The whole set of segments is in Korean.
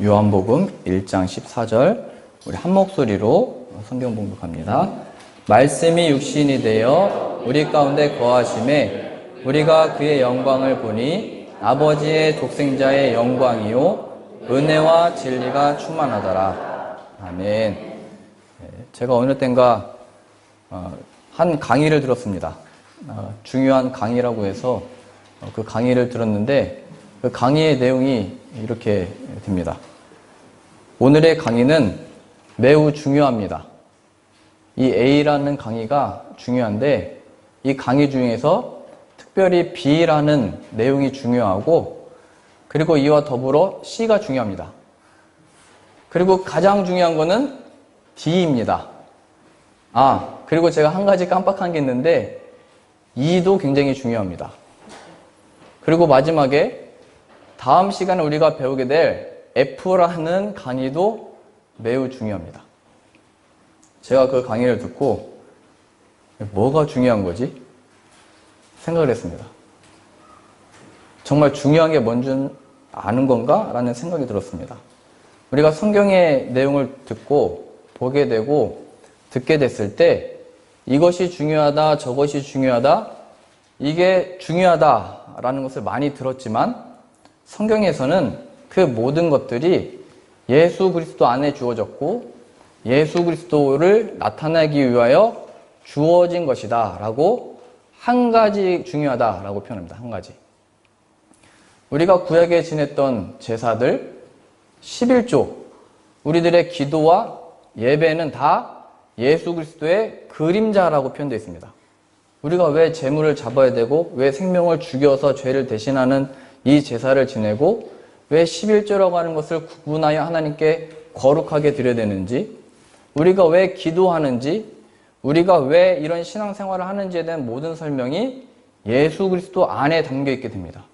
요한복음 1장 14절 우리 한 목소리로 성경 봉독합니다. 말씀이 육신이 되어 우리 가운데 거하심에 우리가 그의 영광을 보니 아버지의 독생자의 영광이요 은혜와 진리가 충만하더라. 아멘. 제가 어느 땐가 한 강의를 들었습니다. 중요한 강의라고 해서 그 강의를 들었는데 그 강의의 내용이 이렇게 됩니다. 오늘의 강의는 매우 중요합니다. 이 A라는 강의가 중요한데 이 강의 중에서 특별히 B라는 내용이 중요하고 그리고 이와 더불어 C가 중요합니다. 그리고 가장 중요한 거는 D입니다. 그리고 제가 한 가지 깜빡한 게 있는데 E도 굉장히 중요합니다. 그리고 마지막에 다음 시간에 우리가 배우게 될 F라는 강의도 매우 중요합니다. 제가 그 강의를 듣고 뭐가 중요한 거지? 생각을 했습니다. 정말 중요한 게 뭔지 아는 건가? 라는 생각이 들었습니다. 우리가 성경의 내용을 듣고 보게 되고 듣게 됐을 때 이것이 중요하다, 저것이 중요하다, 이게 중요하다라는 것을 많이 들었지만 성경에서는 그 모든 것들이 예수 그리스도 안에 주어졌고 예수 그리스도를 나타내기 위하여 주어진 것이다 라고 한 가지 중요하다라고 표현합니다. 한 가지. 우리가 구약에 지냈던 제사들 11조 우리들의 기도와 예배는 다 예수 그리스도의 그림자라고 표현되어 있습니다. 우리가 왜 제물을 잡아야 되고 왜 생명을 죽여서 죄를 대신하는 이 제사를 지내고 왜 11조라고 하는 것을 구분하여 하나님께 거룩하게 드려야 되는지, 우리가 왜 기도하는지, 우리가 왜 이런 신앙생활을 하는지에 대한 모든 설명이 예수 그리스도 안에 담겨 있게 됩니다.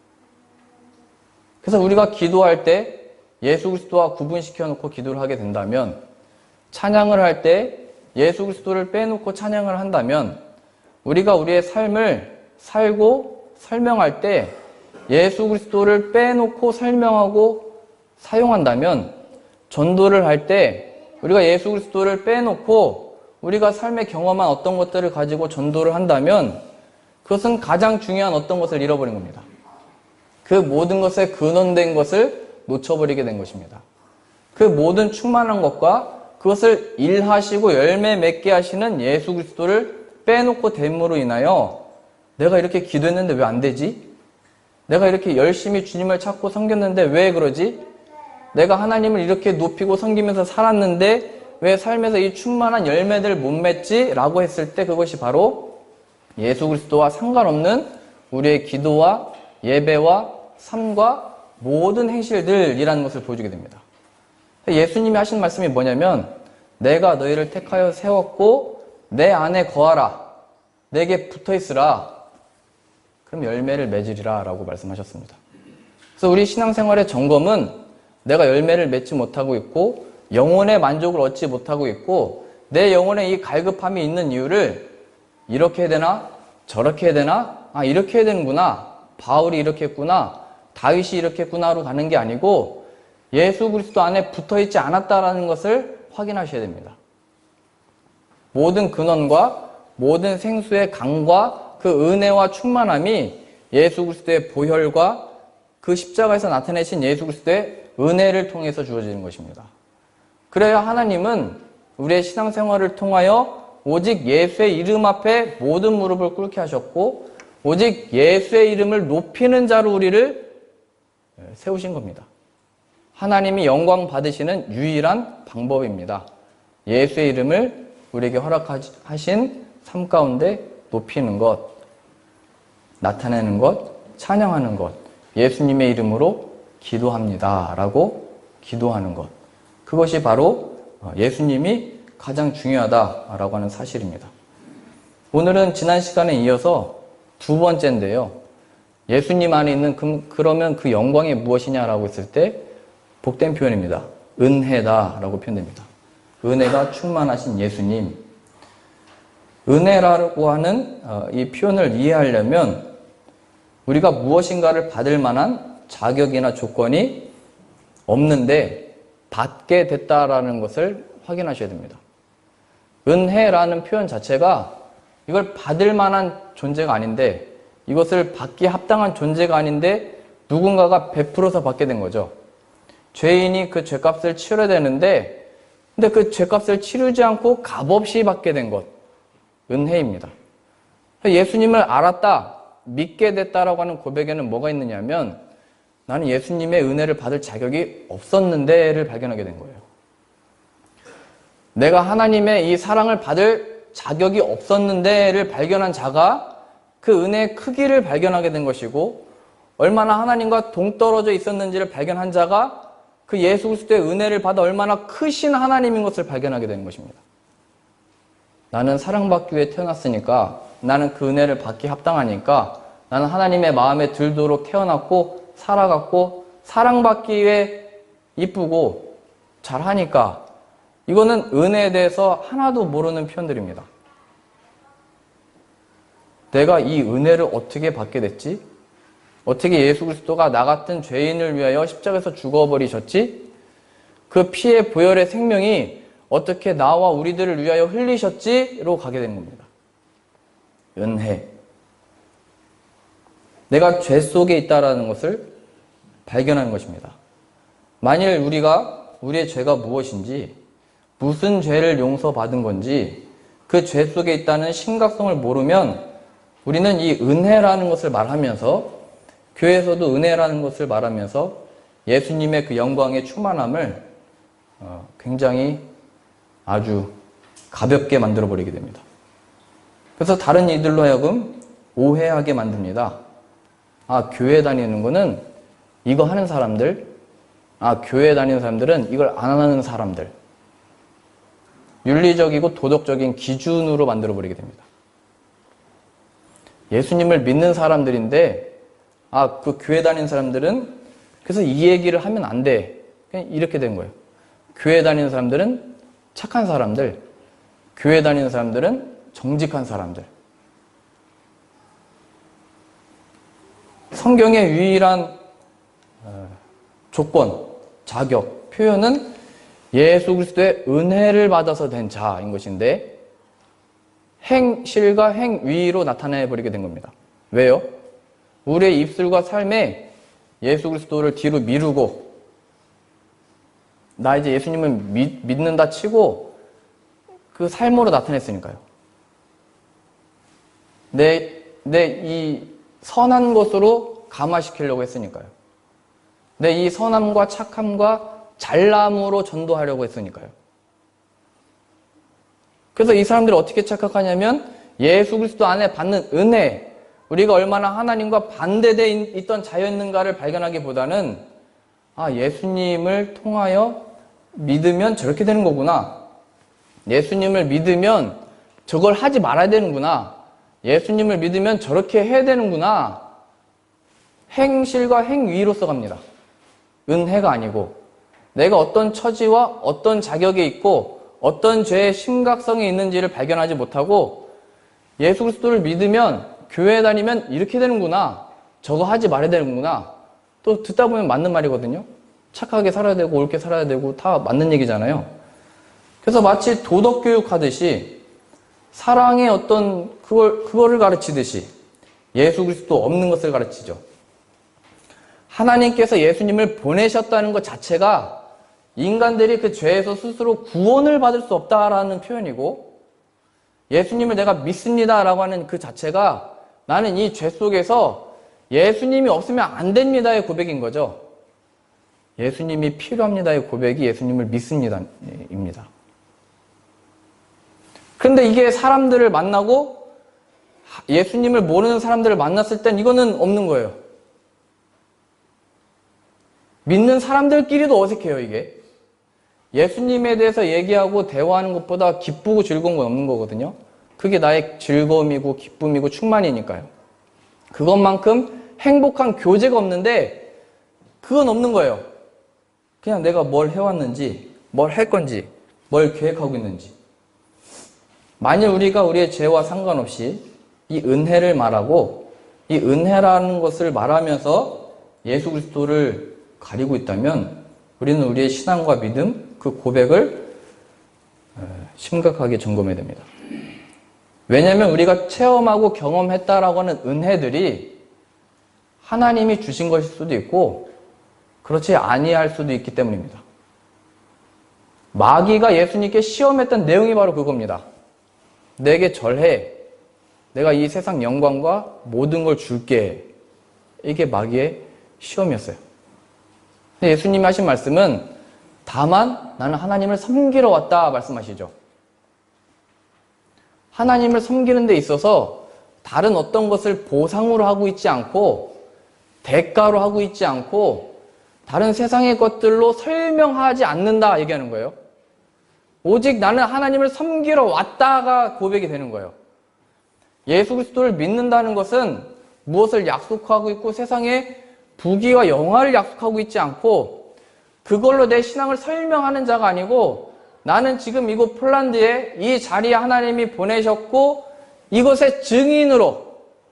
그래서 우리가 기도할 때 예수 그리스도와 구분시켜 놓고 기도를 하게 된다면, 찬양을 할 때 예수 그리스도를 빼놓고 찬양을 한다면, 우리가 우리의 삶을 살고 설명할 때 예수 그리스도를 빼놓고 설명하고 사용한다면, 전도를 할 때 우리가 예수 그리스도를 빼놓고 우리가 삶에 경험한 어떤 것들을 가지고 전도를 한다면 그것은 가장 중요한 어떤 것을 잃어버린 겁니다. 그 모든 것에 근원된 것을 놓쳐버리게 된 것입니다. 그 모든 충만한 것과 그것을 일하시고 열매 맺게 하시는 예수 그리스도를 빼놓고 됨으로 인하여 내가 이렇게 기도했는데 왜 안 되지? 내가 이렇게 열심히 주님을 찾고 섬겼는데 왜 그러지? 내가 하나님을 이렇게 높이고 섬기면서 살았는데 왜 삶에서 이 충만한 열매들을 못 맺지? 라고 했을 때 그것이 바로 예수 그리스도와 상관없는 우리의 기도와 예배와 삶과 모든 행실들이라는 것을 보여주게 됩니다. 예수님이 하신 말씀이 뭐냐면 내가 너희를 택하여 세웠고 내 안에 거하라. 내게 붙어있으라. 그럼 열매를 맺으리라 라고 말씀하셨습니다. 그래서 우리 신앙생활의 점검은 내가 열매를 맺지 못하고 있고 영혼의 만족을 얻지 못하고 있고 내 영혼에 이 갈급함이 있는 이유를 이렇게 해야 되나? 저렇게 해야 되나? 이렇게 해야 되는구나. 바울이 이렇게 했구나. 다윗이 이렇게 했구나로 가는 게 아니고 예수 그리스도 안에 붙어있지 않았다라는 것을 확인하셔야 됩니다. 모든 근원과 모든 생수의 강과 그 은혜와 충만함이 예수 그리스도의 보혈과 그 십자가에서 나타내신 예수 그리스도의 은혜를 통해서 주어지는 것입니다. 그래야 하나님은 우리의 신앙생활을 통하여 오직 예수의 이름 앞에 모든 무릎을 꿇게 하셨고 오직 예수의 이름을 높이는 자로 우리를 세우신 겁니다. 하나님이 영광 받으시는 유일한 방법입니다. 예수의 이름을 우리에게 허락하신 삶 가운데 높이는 것, 나타내는 것, 찬양하는 것, 예수님의 이름으로 기도합니다 라고 기도하는 것, 그것이 바로 예수님이 가장 중요하다라고 하는 사실입니다. 오늘은 지난 시간에 이어서 두 번째인데요. 예수님 안에 있는 그러면 그 영광이 무엇이냐라고 했을 때 복된 표현입니다. 은혜다라고 표현됩니다. 은혜가 충만하신 예수님. 은혜라고 하는 이 표현을 이해하려면 우리가 무엇인가를 받을 만한 자격이나 조건이 없는데 받게 됐다라는 것을 확인하셔야 됩니다. 은혜라는 표현 자체가 이걸 받을 만한 존재가 아닌데, 이것을 받기에 합당한 존재가 아닌데 누군가가 베풀어서 받게 된 거죠. 죄인이 그 죄값을 치러야 되는데, 근데 그 죄값을 치르지 않고 값없이 받게 된 것, 은혜입니다. 예수님을 알았다, 믿게 됐다라고 하는 고백에는 뭐가 있느냐면, 나는 예수님의 은혜를 받을 자격이 없었는데를 발견하게 된 거예요. 내가 하나님의 이 사랑을 받을 자격이 없었는데를 발견한 자가 그 은혜의 크기를 발견하게 된 것이고, 얼마나 하나님과 동떨어져 있었는지를 발견한 자가 그 예수 그리스도의 은혜를 받아 얼마나 크신 하나님인 것을 발견하게 되는 것입니다. 나는 사랑받기 위해 태어났으니까, 나는 그 은혜를 받기 합당하니까, 나는 하나님의 마음에 들도록 태어났고 살아갔고 사랑받기 위해 이쁘고 잘하니까, 이거는 은혜에 대해서 하나도 모르는 표현들입니다. 내가 이 은혜를 어떻게 받게 됐지? 어떻게 예수 그리스도가 나 같은 죄인을 위하여 십자가에서 죽어버리셨지? 그 피의 보혈의 생명이 어떻게 나와 우리들을 위하여 흘리셨지?로 가게 된 겁니다. 은혜. 내가 죄 속에 있다는 것을 발견하는 것입니다. 만일 우리의 죄가 무엇인지, 무슨 죄를 용서받은 건지, 그 죄 속에 있다는 심각성을 모르면 우리는 이 은혜라는 것을 말하면서, 교회에서도 은혜라는 것을 말하면서 예수님의 그 영광의 충만함을 굉장히 아주 가볍게 만들어버리게 됩니다. 그래서 다른 이들로 하여금 오해하게 만듭니다. 아, 교회 다니는 거는 이거 하는 사람들, 아, 교회 다니는 사람들은 이걸 안 하는 사람들, 윤리적이고 도덕적인 기준으로 만들어버리게 됩니다. 예수님을 믿는 사람들인데, 아, 그 교회 다니는 사람들은 그래서 이 얘기를 하면 안 돼. 그냥 이렇게 된 거예요. 교회 다니는 사람들은 착한 사람들, 교회 다니는 사람들은 정직한 사람들. 성경의 유일한 조건, 자격, 표현은 예수 그리스도의 은혜를 받아서 된 자인 것인데, 행실과 행위로 나타내버리게 된 겁니다. 왜요? 우리의 입술과 삶에 예수 그리스도를 뒤로 미루고, 나 이제 예수님을 믿는다 치고 그 삶으로 나타냈으니까요. 내 이 선한 것으로 감화시키려고 했으니까요. 내 이 선함과 착함과 잘남으로 전도하려고 했으니까요. 그래서 이 사람들이 어떻게 착각하냐면, 예수 그리스도 안에 받는 은혜, 우리가 얼마나 하나님과 반대되어 있던 자였는가를 발견하기보다는, 아, 예수님을 통하여 믿으면 저렇게 되는 거구나. 예수님을 믿으면 저걸 하지 말아야 되는구나. 예수님을 믿으면 저렇게 해야 되는구나. 행실과 행위로서 갑니다. 은혜가 아니고, 내가 어떤 처지와 어떤 자격에 있고 어떤 죄의 심각성이 있는지를 발견하지 못하고, 예수 그리스도를 믿으면 교회 다니면 이렇게 되는구나, 저거 하지 말아야 되는구나. 또 듣다 보면 맞는 말이거든요. 착하게 살아야 되고 옳게 살아야 되고 다 맞는 얘기잖아요. 그래서 마치 도덕교육 하듯이, 사랑의 어떤 그거를 가르치듯이 예수 그리스도 없는 것을 가르치죠. 하나님께서 예수님을 보내셨다는 것 자체가 인간들이 그 죄에서 스스로 구원을 받을 수 없다라는 표현이고, 예수님을 내가 믿습니다라고 하는 그 자체가 나는 이 죄 속에서 예수님이 없으면 안 됩니다의 고백인 거죠. 예수님이 필요합니다의 고백이 예수님을 믿습니다입니다. 그런데 이게 사람들을 만나고 예수님을 모르는 사람들을 만났을 땐 이거는 없는 거예요. 믿는 사람들끼리도 어색해요, 이게. 예수님에 대해서 얘기하고 대화하는 것보다 기쁘고 즐거운 건 없는 거거든요. 그게 나의 즐거움이고 기쁨이고 충만이니까요. 그것만큼 행복한 교제가 없는데 그건 없는 거예요. 그냥 내가 뭘 해왔는지, 뭘 할 건지, 뭘 계획하고 있는지. 만일 우리가 우리의 죄와 상관없이 이 은혜를 말하고 이 은혜라는 것을 말하면서 예수 그리스도를 가리고 있다면 우리는 우리의 신앙과 믿음, 그 고백을 심각하게 점검해야 됩니다. 왜냐하면 우리가 체험하고 경험했다라고 하는 은혜들이 하나님이 주신 것일 수도 있고 그렇지 아니할 수도 있기 때문입니다. 마귀가 예수님께 시험했던 내용이 바로 그겁니다. 내게 절해. 내가 이 세상 영광과 모든 걸 줄게. 이게 마귀의 시험이었어요. 근데 예수님이 하신 말씀은 다만 나는 하나님을 섬기러 왔다 말씀하시죠. 하나님을 섬기는 데 있어서 다른 어떤 것을 보상으로 하고 있지 않고 대가로 하고 있지 않고 다른 세상의 것들로 설명하지 않는다 얘기하는 거예요. 오직 나는 하나님을 섬기러 왔다가 고백이 되는 거예요. 예수 그리스도를 믿는다는 것은 무엇을 약속하고 있고 세상에 부귀와 영화를 약속하고 있지 않고 그걸로 내 신앙을 설명하는 자가 아니고 나는 지금 이곳 폴란드에 이 자리에 하나님이 보내셨고 이것의 증인으로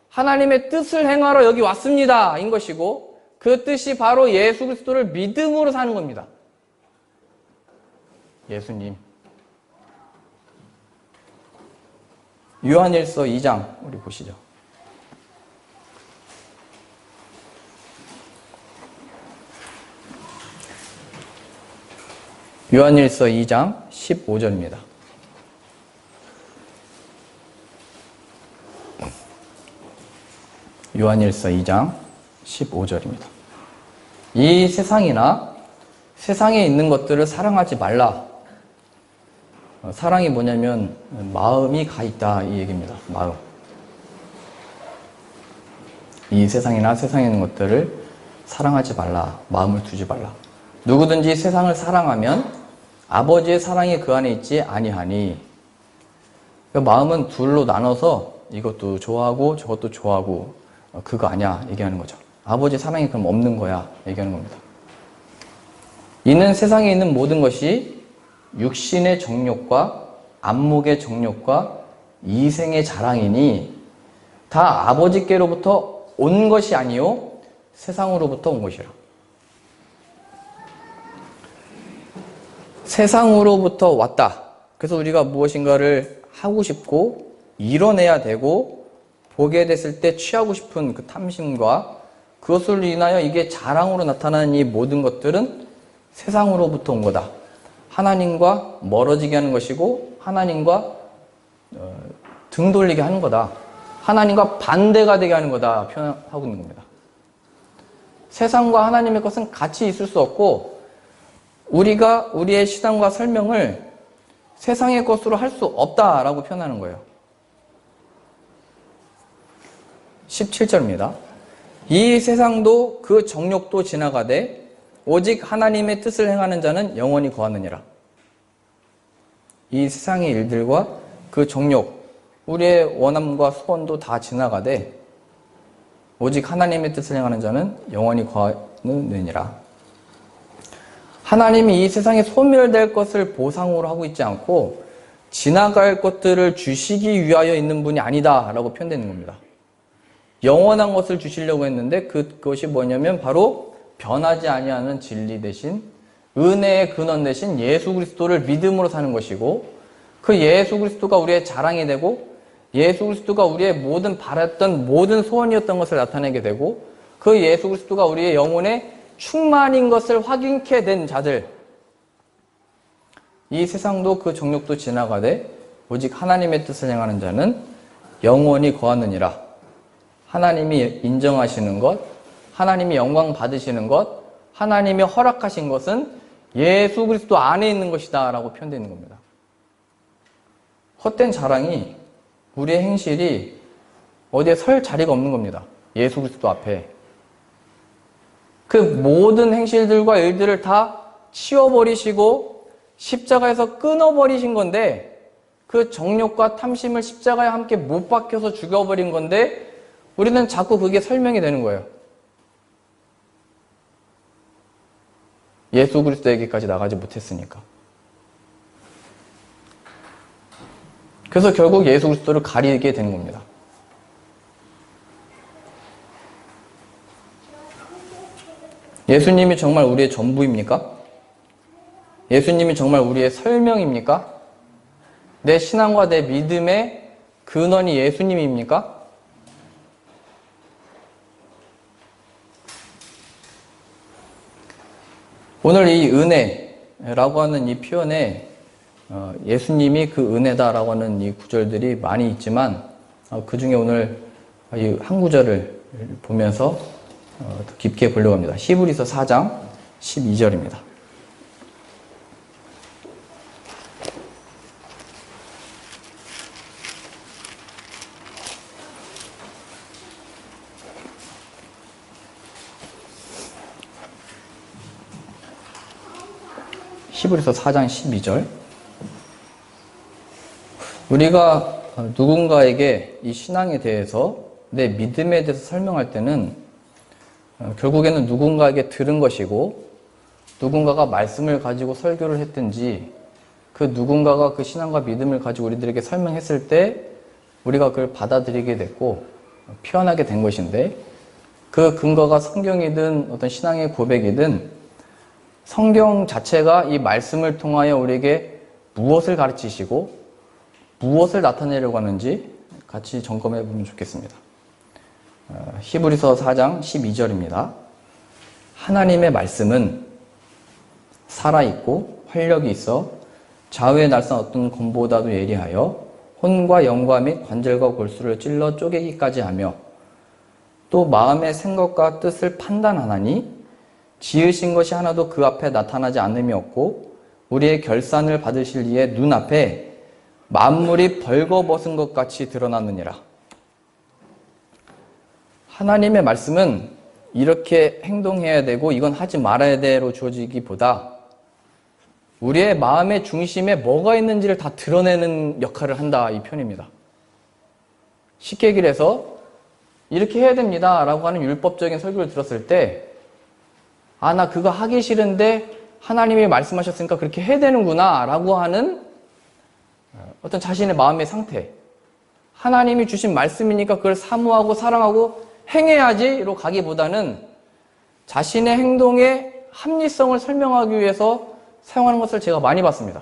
하나님의 뜻을 행하러 여기 왔습니다 인 것이고 그 뜻이 바로 예수 그리스도를 믿음으로 사는 겁니다. 예수님. 요한일서 2장 우리 보시죠. 요한일서 2장 15절입니다. 요한일서 2장 15절입니다. 이 세상이나 세상에 있는 것들을 사랑하지 말라. 사랑이 뭐냐면 마음이 가 있다 이 얘기입니다. 마음. 이 세상이나 세상에 있는 것들을 사랑하지 말라. 마음을 두지 말라. 누구든지 세상을 사랑하면 아버지의 사랑이 그 안에 있지 아니하니. 마음은 둘로 나눠서 이것도 좋아하고 저것도 좋아하고 그거 아니야 얘기하는 거죠. 아버지의 사랑이 그럼 없는 거야 얘기하는 겁니다. 이는 세상에 있는 모든 것이 육신의 정욕과 안목의 정욕과 이생의 자랑이니 다 아버지께로부터 온 것이 아니요 세상으로부터 온 것이라. 세상으로부터 왔다. 그래서 우리가 무엇인가를 하고 싶고 이뤄내야 되고 보게 됐을 때 취하고 싶은 그 탐심과 그것을 인하여 이게 자랑으로 나타나는 이 모든 것들은 세상으로부터 온 거다. 하나님과 멀어지게 하는 것이고 하나님과 등 돌리게 하는 거다. 하나님과 반대가 되게 하는 거다 표현하고 있는 겁니다. 세상과 하나님의 것은 같이 있을 수 없고 우리가 우리의 신앙과 설명을 세상의 것으로 할 수 없다라고 표현하는 거예요. 17절입니다. 이 세상도 그 정욕도 지나가되 오직 하나님의 뜻을 행하는 자는 영원히 거하느니라. 이 세상의 일들과 그 정욕, 우리의 원함과 소원도 다 지나가되 오직 하나님의 뜻을 행하는 자는 영원히 거하느니라. 하나님이 이 세상에 소멸될 것을 보상으로 하고 있지 않고 지나갈 것들을 주시기 위하여 있는 분이 아니다 라고 표현되는 겁니다. 영원한 것을 주시려고 했는데 그것이 뭐냐면 바로 변하지 아니하는 진리 대신 은혜의 근원 대신 예수 그리스도를 믿음으로 사는 것이고 그 예수 그리스도가 우리의 자랑이 되고 예수 그리스도가 우리의 모든 바랐던 모든 소원이었던 것을 나타내게 되고 그 예수 그리스도가 우리의 영혼의 충만인 것을 확인케 된 자들. 이 세상도 그 정욕도 지나가되 오직 하나님의 뜻을 행하는 자는 영원히 거하느니라. 하나님이 인정하시는 것, 하나님이 영광 받으시는 것, 하나님이 허락하신 것은 예수 그리스도 안에 있는 것이다 라고 표현되어 있는 겁니다. 헛된 자랑이 우리의 행실이 어디에 설 자리가 없는 겁니다. 예수 그리스도 앞에. 그 모든 행실들과 일들을 다 치워버리시고 십자가에서 끊어버리신 건데 그 정욕과 탐심을 십자가에 함께 못 박혀서 죽여버린 건데 우리는 자꾸 그게 설명이 되는 거예요. 예수 그리스도에게까지 나가지 못했으니까. 그래서 결국 예수 그리스도를 가리게 되는 겁니다. 예수님이 정말 우리의 전부입니까? 예수님이 정말 우리의 설명입니까? 내 신앙과 내 믿음의 근원이 예수님입니까? 오늘 이 은혜라고 하는 이 표현에 예수님이 그 은혜다라고 하는 이 구절들이 많이 있지만 그 중에 오늘 이 한 구절을 보면서 더 깊게 보려고 합니다. 히브리서 4장 12절입니다. 히브리서 4장 12절. 우리가 누군가에게 이 신앙에 대해서, 내 믿음에 대해서 설명할 때는 결국에는 누군가에게 들은 것이고, 누군가가 말씀을 가지고 설교를 했든지, 그 누군가가 그 신앙과 믿음을 가지고 우리들에게 설명했을 때 우리가 그걸 받아들이게 됐고 표현하게 된 것인데, 그 근거가 성경이든 어떤 신앙의 고백이든 성경 자체가 이 말씀을 통하여 우리에게 무엇을 가르치시고 무엇을 나타내려고 하는지 같이 점검해 보면 좋겠습니다. 히브리서 4장 12절입니다. 하나님의 말씀은 살아있고 활력이 있어 좌우의 날선 어떤 검보다도 예리하여 혼과 영과 및 관절과 골수를 찔러 쪼개기까지 하며 또 마음의 생각과 뜻을 판단하나니 지으신 것이 하나도 그 앞에 나타나지 않음이 없고 우리의 결산을 받으실 이의 눈앞에 만물이 벌거벗은 것 같이 드러났느니라. 하나님의 말씀은 이렇게 행동해야 되고 이건 하지 말아야 돼로 주어지기보다 우리의 마음의 중심에 뭐가 있는지를 다 드러내는 역할을 한다, 이 편입니다. 쉽게 얘기를 해서 이렇게 해야 됩니다 라고 하는 율법적인 설교를 들었을 때 나 그거 하기 싫은데 하나님이 말씀하셨으니까 그렇게 해야 되는구나 라고 하는 어떤 자신의 마음의 상태, 하나님이 주신 말씀이니까 그걸 사모하고 사랑하고 행해야지로 가기보다는 자신의 행동의 합리성을 설명하기 위해서 사용하는 것을 제가 많이 봤습니다.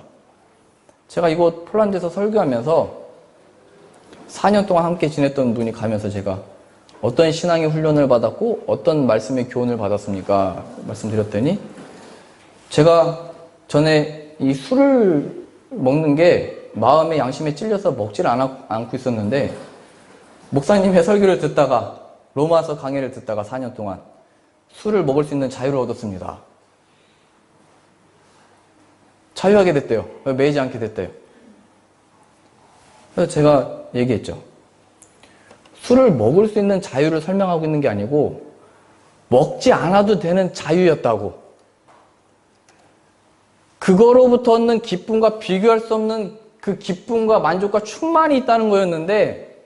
제가 이곳 폴란드에서 설교하면서 4년 동안 함께 지냈던 분이 가면서 제가 어떤 신앙의 훈련을 받았고 어떤 말씀의 교훈을 받았습니까? 말씀드렸더니 제가 전에 이 술을 먹는 게 마음의 양심에 찔려서 먹질 않고 있었는데 목사님의 설교를 듣다가 로마서 강해를 듣다가 4년 동안 술을 먹을 수 있는 자유를 얻었습니다. 자유하게 됐대요. 매이지 않게 됐대요. 그래서 제가 얘기했죠. 술을 먹을 수 있는 자유를 설명하고 있는 게 아니고 먹지 않아도 되는 자유였다고. 그거로부터 얻는 기쁨과 비교할 수 없는 그 기쁨과 만족과 충만이 있다는 거였는데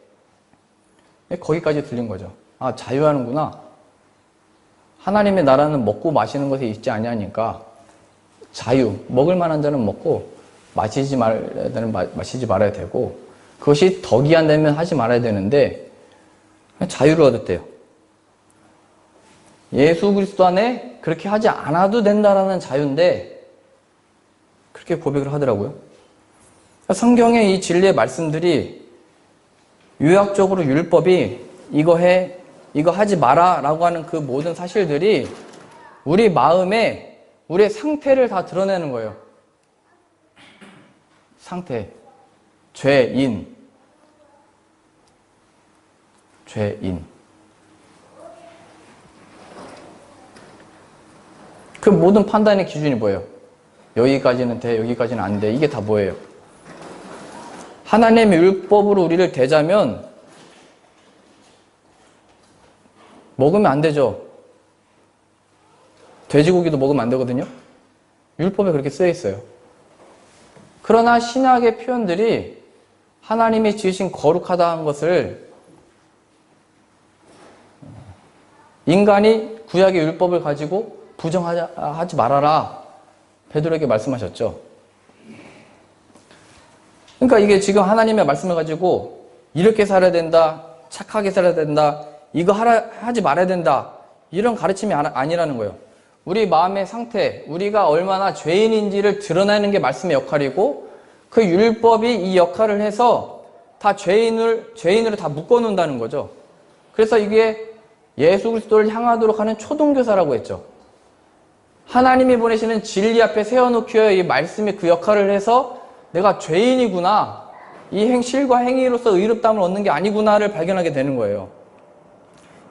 거기까지 들린 거죠. 자유하는구나. 하나님의 나라는 먹고 마시는 것에 있지 아니하니까 자유, 먹을 만한 자는 먹고 마시지 말아야 되는 마시지 말아야 되고 그것이 덕이 안 되면 하지 말아야 되는데 자유를 얻었대요. 예수 그리스도 안에 그렇게 하지 않아도 된다라는 자유인데 그렇게 고백을 하더라고요. 성경의 이 진리의 말씀들이 요약적으로 율법이 이거 해, 이거 하지 마라 라고 하는 그 모든 사실들이 우리 마음에 우리의 상태를 다 드러내는 거예요. 상태, 죄인. 그 모든 판단의 기준이 뭐예요? 여기까지는 돼, 여기까지는 안 돼. 이게 다 뭐예요? 하나님의 율법으로 우리를 대자면 먹으면 안 되죠. 돼지고기도 먹으면 안 되거든요. 율법에 그렇게 쓰여 있어요. 그러나 신약의 표현들이 하나님이 지으신 거룩하다는 것을 인간이 구약의 율법을 가지고 부정하지 말아라. 베드로에게 말씀하셨죠. 그러니까 이게 지금 하나님의 말씀을 가지고 이렇게 살아야 된다, 착하게 살아야 된다, 이거 하지 말아야 된다, 이런 가르침이 아니라는 거예요. 우리 마음의 상태, 우리가 얼마나 죄인인지를 드러내는 게 말씀의 역할이고 그 율법이 이 역할을 해서 다 죄인으로 다 묶어놓는다는 거죠. 그래서 이게 예수 그리스도를 향하도록 하는 초등교사라고 했죠. 하나님이 보내시는 진리 앞에 세워놓기에 이 말씀이 그 역할을 해서 내가 죄인이구나, 이 실과 행위로서 의롭다함을 얻는 게 아니구나를 발견하게 되는 거예요.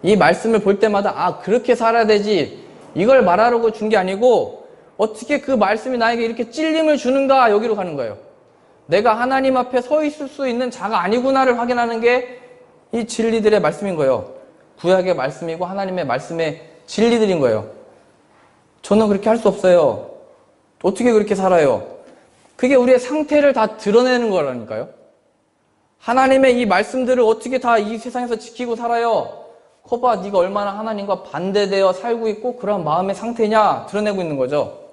이 말씀을 볼 때마다 아, 그렇게 살아야 되지, 이걸 말하려고 준 게 아니고 어떻게 그 말씀이 나에게 이렇게 찔림을 주는가, 여기로 가는 거예요. 내가 하나님 앞에 서 있을 수 있는 자가 아니구나를 확인하는 게 이 진리들의 말씀인 거예요. 구약의 말씀이고 하나님의 말씀의 진리들인 거예요. 저는 그렇게 할 수 없어요. 어떻게 그렇게 살아요? 그게 우리의 상태를 다 드러내는 거라니까요. 하나님의 이 말씀들을 어떻게 다 이 세상에서 지키고 살아요? 거봐, 네가 얼마나 하나님과 반대되어 살고 있고 그런 마음의 상태냐 드러내고 있는 거죠.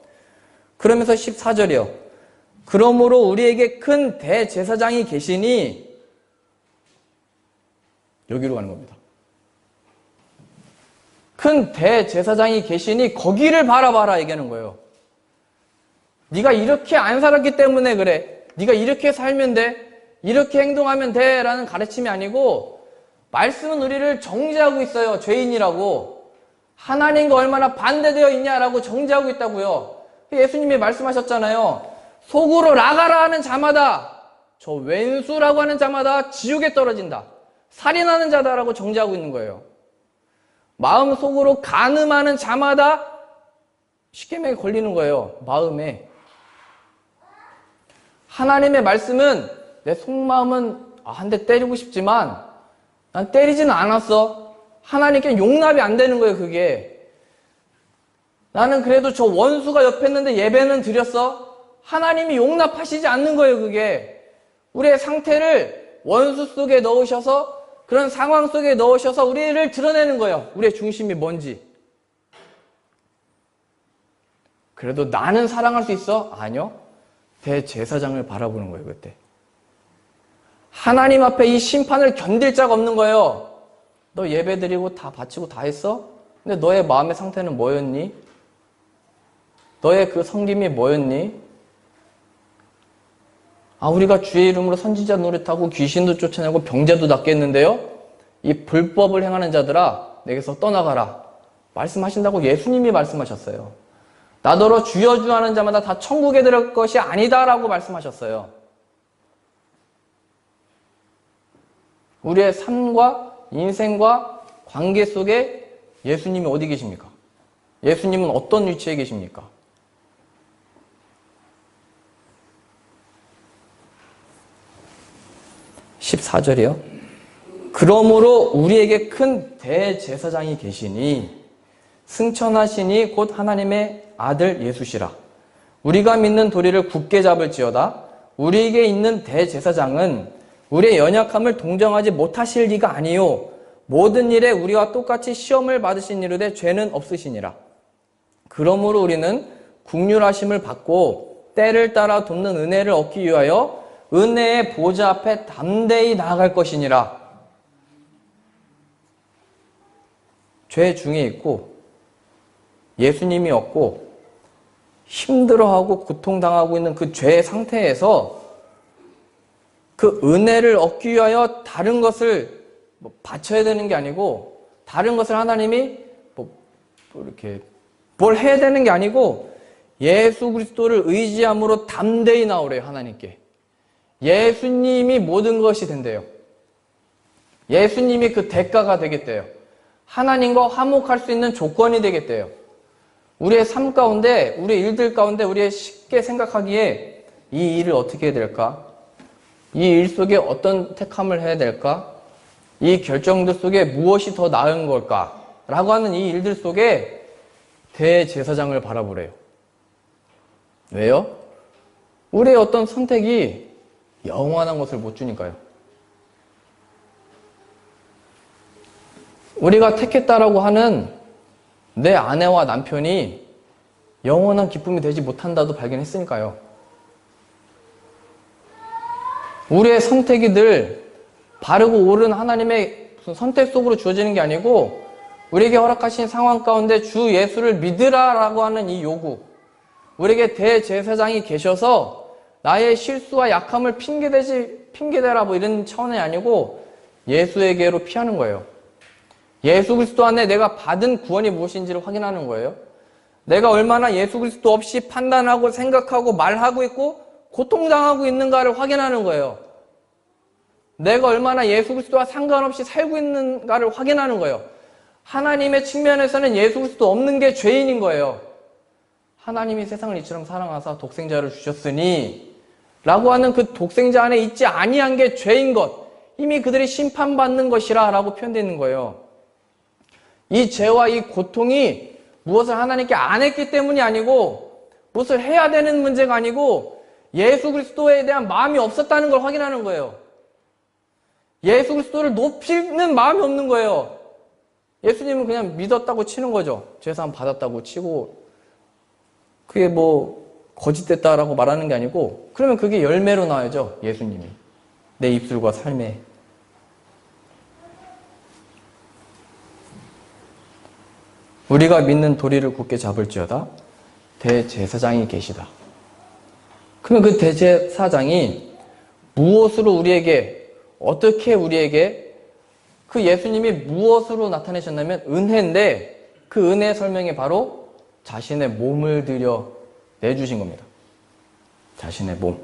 그러면서 14절이요. 그러므로 우리에게 큰 대제사장이 계시니, 여기로 가는 겁니다. 큰 대제사장이 계시니 거기를 바라봐라 얘기하는 거예요. 네가 이렇게 안 살았기 때문에 그래, 네가 이렇게 살면 돼, 이렇게 행동하면 돼 라는 가르침이 아니고, 말씀은 우리를 정죄하고 있어요. 죄인이라고. 하나님과 얼마나 반대되어 있냐라고 정죄하고 있다고요. 예수님이 말씀하셨잖아요. 속으로 나가라 하는 자마다, 저 왼수라고 하는 자마다 지옥에 떨어진다, 살인하는 자다라고 정죄하고 있는 거예요. 마음속으로 간음하는 자마다 십계명에 걸리는 거예요. 마음에. 하나님의 말씀은 내 속마음은 한 대 때리고 싶지만 난 때리지는 않았어. 하나님께 용납이 안 되는 거예요. 그게. 나는 그래도 저 원수가 옆에 있는데 예배는 드렸어. 하나님이 용납하시지 않는 거예요. 그게. 우리의 상태를 원수 속에 넣으셔서, 그런 상황 속에 넣으셔서 우리를 드러내는 거예요. 우리의 중심이 뭔지. 그래도 나는 사랑할 수 있어? 아니요. 대제사장을 바라보는 거예요. 그때. 하나님 앞에 이 심판을 견딜 자가 없는 거예요. 너 예배드리고 다 바치고 다 했어? 근데 너의 마음의 상태는 뭐였니? 너의 그 섬김이 뭐였니? 아, 우리가 주의 이름으로 선지자 노릇하고 귀신도 쫓아내고 병자도 낫겠는데요? 이 불법을 행하는 자들아, 내게서 떠나가라 말씀하신다고 예수님이 말씀하셨어요. 나더러 주여 주여 하는 자마다 다 천국에 들어갈 것이 아니다라고 말씀하셨어요. 우리의 삶과 인생과 관계 속에 예수님이 어디 계십니까? 예수님은 어떤 위치에 계십니까? (14절이요) 그러므로 우리에게 큰 대제사장이 계시니 승천하시니 곧 하나님의 아들 예수시라. 우리가 믿는 도리를 굳게 잡을지어다. 우리에게 있는 대제사장은 우리의 연약함을 동정하지 못하실 리가 아니요 모든 일에 우리와 똑같이 시험을 받으신 이르되 죄는 없으시니라. 그러므로 우리는 긍휼하심을 받고 때를 따라 돕는 은혜를 얻기 위하여 은혜의 보좌 앞에 담대히 나아갈 것이니라. 죄 중에 있고 예수님이 없고 힘들어하고 고통당하고 있는 그 죄의 상태에서 그 은혜를 얻기 위하여 다른 것을 바쳐야 되는 게 아니고, 다른 것을 하나님이 이렇게 뭘 해야 되는 게 아니고, 예수 그리스도를 의지함으로 담대히 나오래요. 하나님께. 예수님이 모든 것이 된대요. 예수님이 그 대가가 되겠대요. 하나님과 화목할 수 있는 조건이 되겠대요. 우리의 삶 가운데, 우리의 일들 가운데 우리의 쉽게 생각하기에 이 일을 어떻게 해야 될까? 이 일 속에 어떤 택함을 해야 될까? 이 결정들 속에 무엇이 더 나은 걸까? 라고 하는 이 일들 속에 대제사장을 바라보래요. 왜요? 우리의 어떤 선택이 영원한 것을 못 주니까요. 우리가 택했다라고 하는 내 아내와 남편이 영원한 기쁨이 되지 못한다도 발견했으니까요. 우리의 선택이 늘 바르고 옳은 하나님의 무슨 선택 속으로 주어지는 게 아니고 우리에게 허락하신 상황 가운데 주 예수를 믿으라라고 하는 이 요구, 우리에게 대제사장이 계셔서 나의 실수와 약함을 핑계대라 뭐 이런 차원이 아니고 예수에게로 피하는 거예요. 예수 그리스도 안에 내가 받은 구원이 무엇인지를 확인하는 거예요. 내가 얼마나 예수 그리스도 없이 판단하고 생각하고 말하고 있고 고통당하고 있는가를 확인하는 거예요. 내가 얼마나 예수 그리스도와 상관없이 살고 있는가를 확인하는 거예요. 하나님의 측면에서는 예수 그리스도 없는 게 죄인인 거예요. 하나님이 세상을 이처럼 사랑하사 독생자를 주셨으니 라고 하는 그 독생자 안에 있지 아니한 게 죄인 것, 이미 그들이 심판받는 것이라 라고 표현되어 있는 거예요. 이 죄와 이 고통이 무엇을 하나님께 안 했기 때문이 아니고 무엇을 해야 되는 문제가 아니고 예수 그리스도에 대한 마음이 없었다는 걸 확인하는 거예요. 예수 그리스도를 높이는 마음이 없는 거예요. 예수님은 그냥 믿었다고 치는 거죠. 죄사함 받았다고 치고 그게 뭐 거짓됐다라고 말하는 게 아니고 그러면 그게 열매로 나와야죠. 예수님이 내 입술과 삶에. 우리가 믿는 도리를 굳게 잡을지어다 대제사장이 계시다. 그러면 그 대제사장이 무엇으로 우리에게, 어떻게 우리에게, 그 예수님이 무엇으로 나타내셨냐면 은혜인데 그 은혜의 설명이 바로 자신의 몸을 들여 내주신 겁니다. 자신의 몸.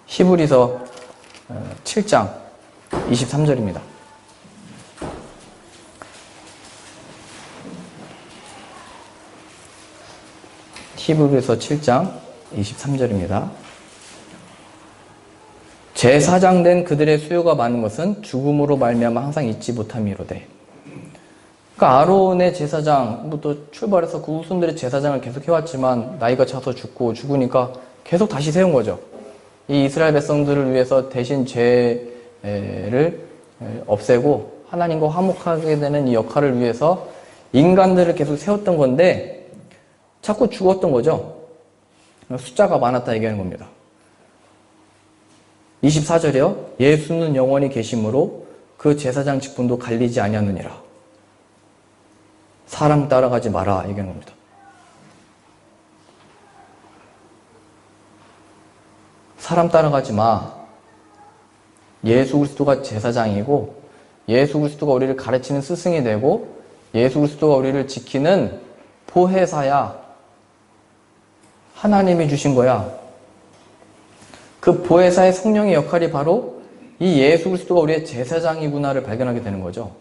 히브리서 7장 23절입니다. 히브리서 7장 23절입니다. 제사장된 그들의 수요가 많은 것은 죽음으로 말미암아 항상 잊지 못함이로되. 그러니까 아론의 제사장부터 출발해서 그 후손들의 제사장을 계속 해왔지만 나이가 차서 죽으니까 계속 다시 세운 거죠. 이 이스라엘 백성들을 위해서 대신 죄를 없애고 하나님과 화목하게 되는 이 역할을 위해서 인간들을 계속 세웠던 건데 자꾸 죽었던 거죠. 숫자가 많았다 얘기하는 겁니다. 24절이요. 예수는 영원히 계심으로 그 제사장 직분도 갈리지 아니하느니라. 사람 따라가지 마라 얘기하는 겁니다. 사람 따라가지 마. 예수 그리스도가 제사장이고 예수 그리스도가 우리를 가르치는 스승이 되고 예수 그리스도가 우리를 지키는 보혜사야. 하나님이 주신 거야. 그 보혜사의 성령의 역할이 바로 이 예수 그리스도가 우리의 제사장이구나를 발견하게 되는 거죠.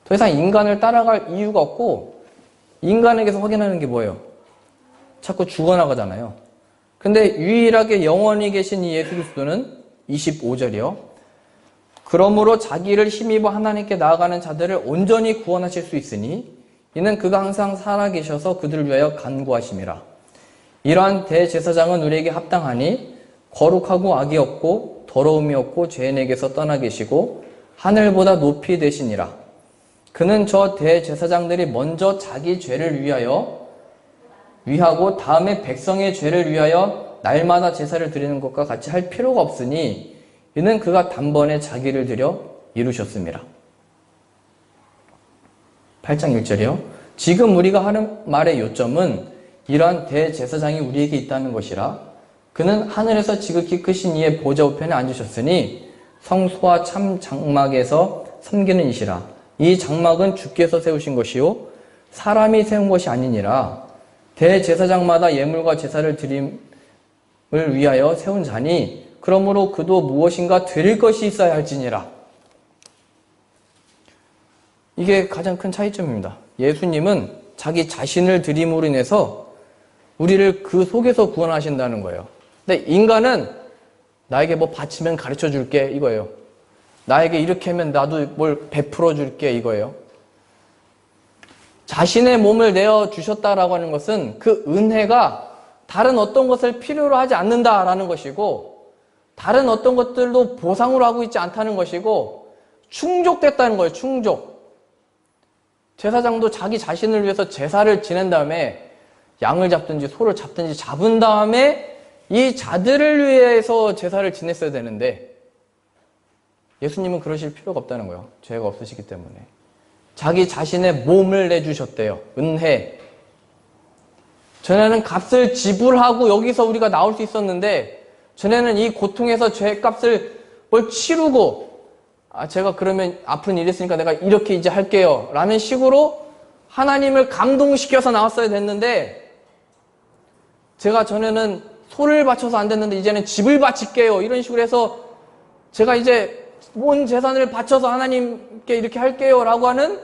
더 이상 인간을 따라갈 이유가 없고 인간에게서 확인하는 게 뭐예요? 자꾸 죽어나가잖아요. 근데 유일하게 영원히 계신 이 예수 그리스도는 25절이요. 그러므로 자기를 힘입어 하나님께 나아가는 자들을 온전히 구원하실 수 있으니 이는 그가 항상 살아계셔서 그들을 위하여 간구하심이라. 이러한 대제사장은 우리에게 합당하니 거룩하고 악이 없고 더러움이 없고 죄인에게서 떠나 계시고 하늘보다 높이 되시니라. 그는 저 대제사장들이 먼저 자기 죄를 위하고 다음에 백성의 죄를 위하여 날마다 제사를 드리는 것과 같이 할 필요가 없으니 이는 그가 단번에 자기를 드려 이루셨습니다. 8장 1절이요. 지금 우리가 하는 말의 요점은 이러한 대제사장이 우리에게 있다는 것이라. 그는 하늘에서 지극히 크신 이의 보좌 우편에 앉으셨으니 성소와 참 장막에서 섬기는 이시라. 이 장막은 주께서 세우신 것이요 사람이 세운 것이 아니니라. 대제사장마다 예물과 제사를 드림을 위하여 세운 자니 그러므로 그도 무엇인가 드릴 것이 있어야 할지니라. 이게 가장 큰 차이점입니다. 예수님은 자기 자신을 드림으로 인해서 우리를 그 속에서 구원하신다는 거예요. 근데 인간은 나에게 뭐 바치면 가르쳐 줄게 이거예요. 나에게 이렇게 하면 나도 뭘 베풀어 줄게 이거예요. 자신의 몸을 내어주셨다라고 하는 것은 그 은혜가 다른 어떤 것을 필요로 하지 않는다라는 것이고 다른 어떤 것들도 보상으로 하고 있지 않다는 것이고 충족됐다는 거예요. 충족. 제사장도 자기 자신을 위해서 제사를 지낸 다음에 양을 잡든지 소를 잡든지 잡은 다음에 이 자들을 위해서 제사를 지냈어야 되는데 예수님은 그러실 필요가 없다는 거예요. 죄가 없으시기 때문에. 자기 자신의 몸을 내주셨대요. 은혜. 전에는 값을 지불하고 여기서 우리가 나올 수 있었는데, 전에는 이 고통에서 죄값을 뭘 치르고, 제가 그러면 아픈 일이 있으니까 내가 이렇게 이제 할게요 라는 식으로 하나님을 감동시켜서 나왔어야 됐는데, 제가 전에는 소를 바쳐서 안 됐는데 이제는 집을 바칠게요 이런 식으로 해서 제가 이제 온 재산을 바쳐서 하나님께 이렇게 할게요 라고 하는,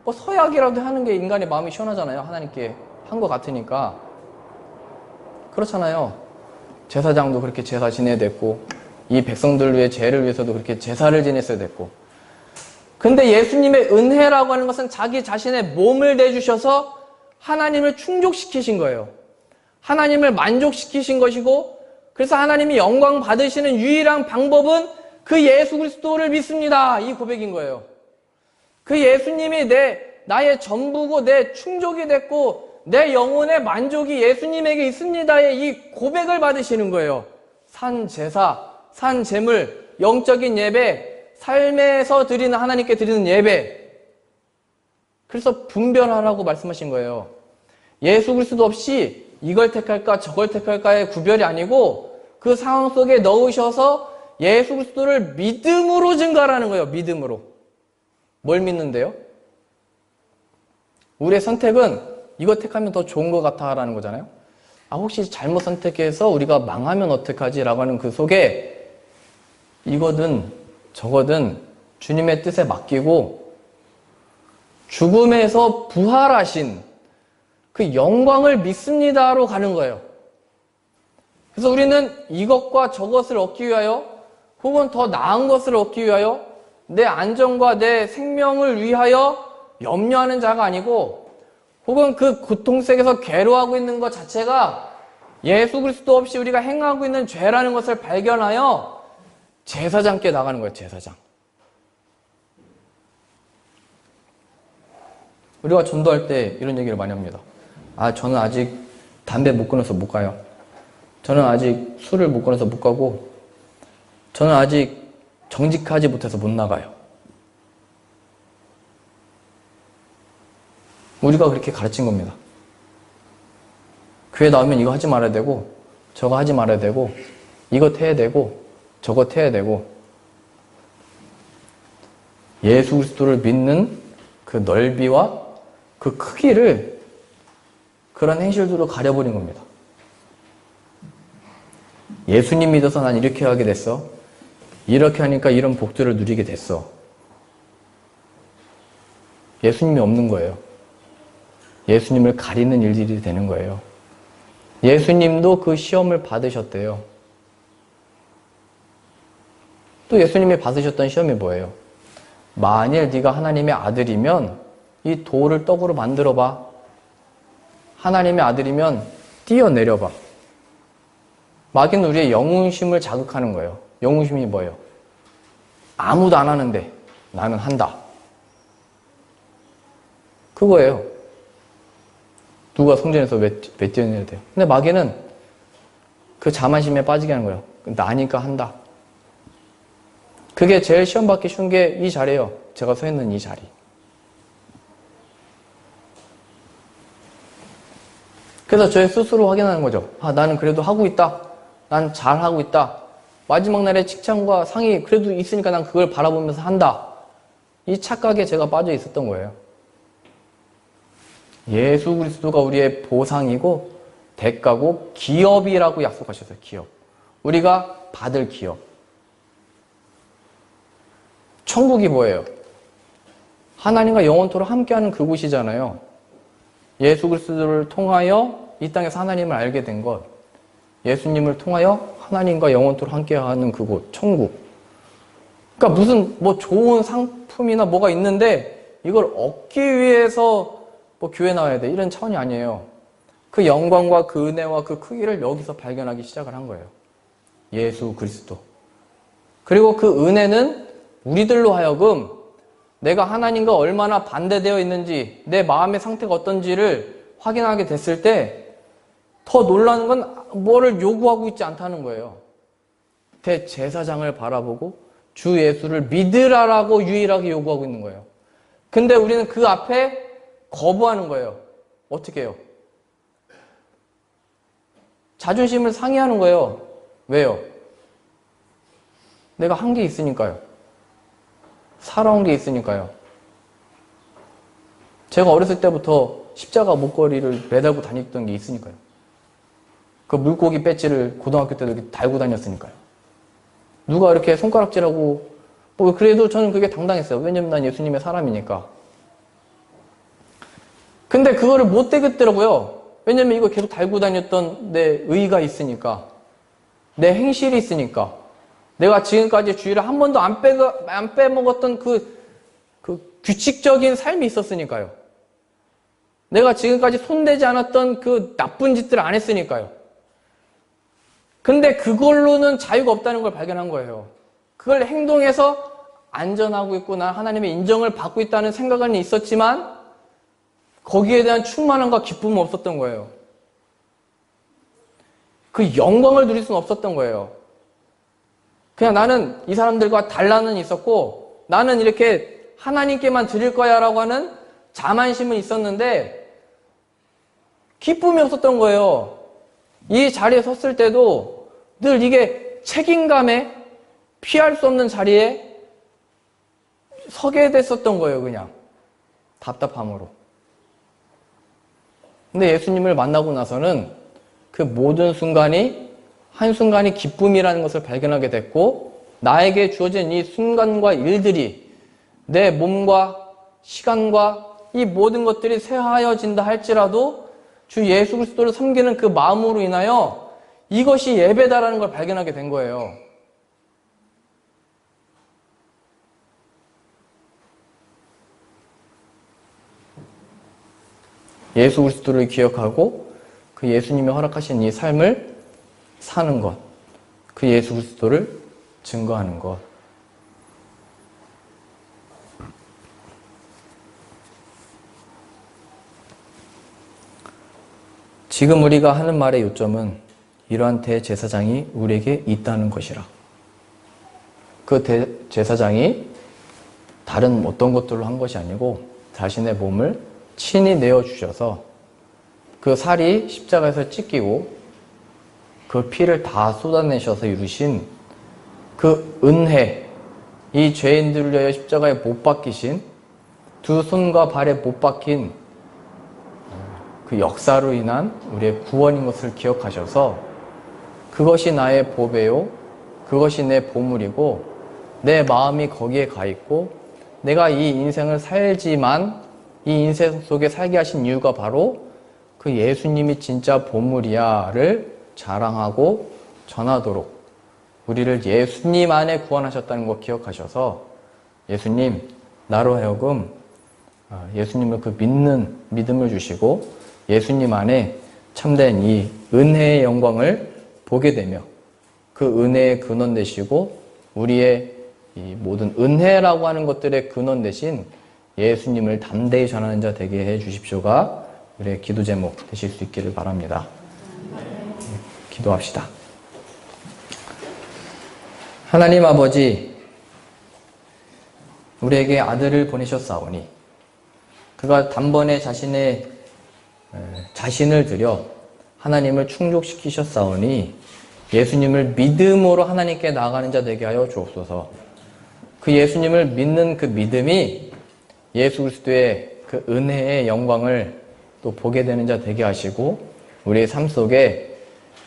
뭐 서약이라도 하는 게 인간의 마음이 시원하잖아요. 하나님께 한 것 같으니까. 그렇잖아요. 제사장도 그렇게 제사 지내야 됐고, 이 백성들 위해 죄를 위해서도 그렇게 제사를 지냈어야 됐고. 근데 예수님의 은혜라고 하는 것은 자기 자신의 몸을 내주셔서 하나님을 충족시키신 거예요. 하나님을 만족시키신 것이고, 그래서 하나님이 영광 받으시는 유일한 방법은 그 예수 그리스도를 믿습니다. 이 고백인 거예요. 그 예수님이 나의 전부고 내 충족이 됐고 내 영혼의 만족이 예수님에게 있습니다의 이 고백을 받으시는 거예요. 산 제사, 산 제물, 영적인 예배, 삶에서 드리는, 하나님께 드리는 예배. 그래서 분별하라고 말씀하신 거예요. 예수 그리스도 없이 이걸 택할까 저걸 택할까의 구별이 아니고 그 상황 속에 넣으셔서 예수 그리스도를 믿음으로 증가하라는 거예요. 믿음으로. 뭘 믿는데요? 우리의 선택은 이거 택하면 더 좋은 것 같아 라는 거잖아요. 혹시 잘못 선택해서 우리가 망하면 어떡하지? 라고 하는 그 속에 이거든 저거든 주님의 뜻에 맡기고 죽음에서 부활하신 그 영광을 믿습니다로 가는 거예요. 그래서 우리는 이것과 저것을 얻기 위하여 혹은 더 나은 것을 얻기 위하여 내 안전과 내 생명을 위하여 염려하는 자가 아니고, 혹은 그 고통 속에서 괴로워하고 있는 것 자체가 예수 그리스도 없이 우리가 행하고 있는 죄라는 것을 발견하여 제사장께 나가는 거예요. 제사장. 우리가 전도할 때 이런 얘기를 많이 합니다. 저는 아직 담배 못 끊어서 못 가요. 저는 아직 술을 못 끊어서 못 가고, 저는 아직 정직하지 못해서 못 나가요. 우리가 그렇게 가르친 겁니다. 교회 나오면 이거 하지 말아야 되고 저거 하지 말아야 되고 이거 해야 되고 저거 해야 되고, 예수 그리스도를 믿는 그 넓이와 그 크기를 그런 행실들로 가려버린 겁니다. 예수님 믿어서 난 이렇게 하게 됐어. 이렇게 하니까 이런 복들을 누리게 됐어. 예수님이 없는 거예요. 예수님을 가리는 일들이 되는 거예요. 예수님도 그 시험을 받으셨대요. 또 예수님이 받으셨던 시험이 뭐예요? 만일 네가 하나님의 아들이면 이 돌을 떡으로 만들어봐. 하나님의 아들이면 뛰어내려봐. 마귀는 우리의 영웅심을 자극하는 거예요. 영웅심이 뭐예요? 아무도 안 하는데 나는 한다. 그거예요. 누가 성전에서 왜 뛰어내야 돼요? 근데 마귀는 그 자만심에 빠지게 하는 거예요. 나니까 한다. 그게 제일 시험 받기 쉬운 게 이 자리예요. 제가 서 있는 이 자리. 그래서 저의 스스로 확인하는 거죠. 나는 그래도 하고 있다. 난 잘하고 있다. 마지막 날에 칭찬과 상이 그래도 있으니까 난 그걸 바라보면서 한다. 이 착각에 제가 빠져 있었던 거예요. 예수 그리스도가 우리의 보상이고 대가고 기업이라고 약속하셨어요. 기업. 우리가 받을 기업. 천국이 뭐예요? 하나님과 영원토록 함께하는 그곳이잖아요. 예수 그리스도를 통하여 이 땅에서 하나님을 알게 된 것, 예수님을 통하여 하나님과 영원토록 함께하는 그곳, 천국. 그러니까 무슨 좋은 상품이나 뭐가 있는데 이걸 얻기 위해서 교회 나와야 돼, 이런 차원이 아니에요. 그 영광과 그 은혜와 그 크기를 여기서 발견하기 시작을 한 거예요. 예수 그리스도. 그리고 그 은혜는 우리들로 하여금 내가 하나님과 얼마나 반대되어 있는지, 내 마음의 상태가 어떤지를 확인하게 됐을 때 더 놀라는 건 뭐를 요구하고 있지 않다는 거예요. 대제사장을 바라보고 주 예수를 믿으라라고 유일하게 요구하고 있는 거예요. 근데 우리는 그 앞에 거부하는 거예요. 어떻게 해요? 자존심을 상해하는 거예요. 왜요? 내가 한 게 있으니까요. 살아온 게 있으니까요. 제가 어렸을 때부터 십자가 목걸이를 매달고 다녔던 게 있으니까요. 그 물고기 배지를 고등학교 때도 이렇게 달고 다녔으니까요. 누가 이렇게 손가락질하고, 그래도 저는 그게 당당했어요. 왜냐면 난 예수님의 사람이니까. 근데 그거를 못 되겠더라고요. 왜냐면 이거 계속 달고 다녔던 내 의의가 있으니까. 내 행실이 있으니까. 내가 지금까지 주일을 한 번도 안 빼먹었던 그 규칙적인 삶이 있었으니까요. 내가 지금까지 손대지 않았던 그 나쁜 짓들을 안 했으니까요. 근데 그걸로는 자유가 없다는 걸 발견한 거예요. 그걸 행동해서 안전하고 있고 난 하나님의 인정을 받고 있다는 생각은 있었지만 거기에 대한 충만함과 기쁨은 없었던 거예요. 그 영광을 누릴 수는 없었던 거예요. 그냥 나는 이 사람들과 단란은 있었고 나는 이렇게 하나님께만 드릴 거야 라고 하는 자만심은 있었는데 기쁨이 없었던 거예요. 이 자리에 섰을 때도 늘 이게 책임감에 피할 수 없는 자리에 서게 됐었던 거예요. 그냥 답답함으로. 근데 예수님을 만나고 나서는 그 모든 순간이 한순간이 기쁨이라는 것을 발견하게 됐고 나에게 주어진 이 순간과 일들이 내 몸과 시간과 이 모든 것들이 쇠하여진다 할지라도 주 예수 그리스도를 섬기는 그 마음으로 인하여 이것이 예배다라는 걸 발견하게 된 거예요. 예수 그리스도를 기억하고 그 예수님이 허락하신 이 삶을 사는 것, 그 예수 그리스도를 증거하는 것. 지금 우리가 하는 말의 요점은 이러한 대제사장이 우리에게 있다는 것이라. 그 대제사장이 다른 어떤 것들로 한 것이 아니고 자신의 몸을 친히 내어주셔서 그 살이 십자가에서 찢기고 그 피를 다 쏟아내셔서 이루신 그 은혜, 이 죄인들을 위하여 십자가에 못 박히신 두 손과 발에 못 박힌 그 역사로 인한 우리의 구원인 것을 기억하셔서 그것이 나의 보배요, 그것이 내 보물이고 내 마음이 거기에 가 있고 내가 이 인생을 살지만 이 인생 속에 살게 하신 이유가 바로 그 예수님이 진짜 보물이야를 자랑하고 전하도록 우리를 예수님 안에 구원하셨다는 것 기억하셔서 예수님, 나로 하여금 예수님을 그 믿는 믿음을 주시고 예수님 안에 참된 이 은혜의 영광을 보게 되며 그 은혜의 근원 되시고 우리의 이 모든 은혜라고 하는 것들의 근원 되신 예수님을 담대히 전하는 자 되게 해 주십시오가 우리의 기도 제목 되실 수 있기를 바랍니다. 기도합시다. 하나님 아버지, 우리에게 아들을 보내셨사오니 그가 단번에 자신을 들여 하나님을 충족시키셨사오니 예수님을 믿음으로 하나님께 나아가는 자 되게 하여 주옵소서. 그 예수님을 믿는 그 믿음이 예수 그리스도의 그 은혜의 영광을 또 보게 되는 자 되게 하시고 우리의 삶 속에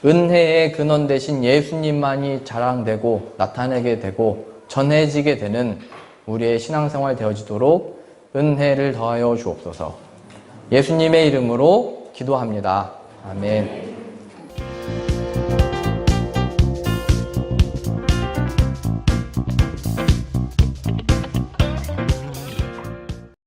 은혜의 근원 되신 예수님만이 자랑되고 나타내게 되고 전해지게 되는 우리의 신앙생활 되어지도록 은혜를 더하여 주옵소서. 예수님의 이름으로 기도합니다. 아멘.